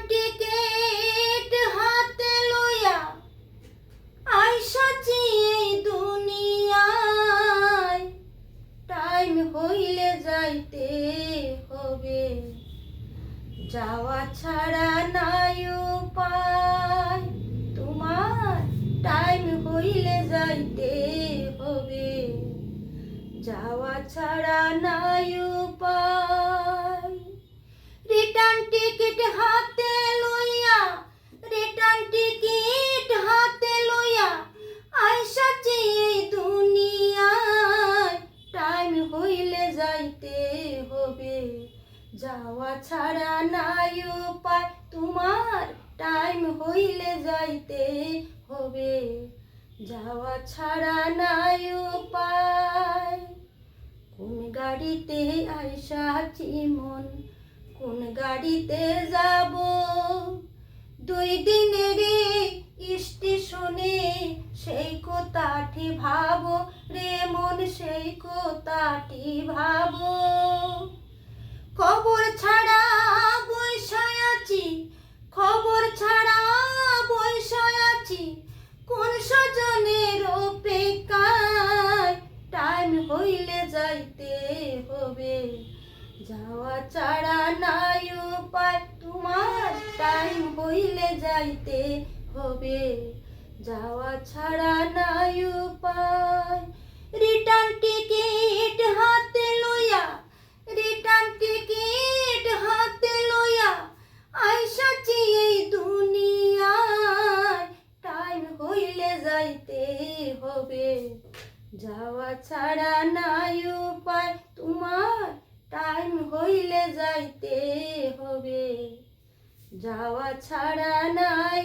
Ticket হাতে লইয়া আইসাছি এই দুনিয়ায়, টাইম হইলে যাইতে হবে, যাওয়া ছাড়া নাই উপায়। তোমার টাইম হইলে যাইতে হবে, যাওয়া ছাড়া নাই উপায়। রিটার্ন টিকিট হাতে লইয়া, রিটার্ন টিকিট হাতে লইয়া আইসাছি এই দুনিয়ায়, টাইম হইলে যাইতে হবে, যাওয়া ছাড়া নাই উপায়। তোমার টাইম হইলে যাইতে হবে, যাওয়া ছাড়া নাই উপায়। কোন গাড়িতে আইসাছি মন, কোন গাড়িতে যাব, 2 দিনের স্টেশনে সেই কথাটি ভাবো রে মন, সেই কথাটি ভাবো। খবর ছাড়া বইসায় আছি, খবর ছাড়া বইসায় আছি, কোন স্বজনের অপেক্ষায়, টাইম হইলে যাইতে হবে, যাওয়া ছাড়া নাই উপায়। তোমার টাইম হইলে যাইতে হবে, যাওয়া ছাড়া নাই উপায়। রিটার্ন টিকিট হাতে লইয়া, রিটার্ন টিকিট হাতে লইয়া আইসাছি এই দুনিয়ায়, টাইম হইলে যাইতে হবে, যাওয়া ছাড়া নাই উপায়। তোমার টাইম হইলে যাইতে হবে, যাওয়া ছাড়া নাই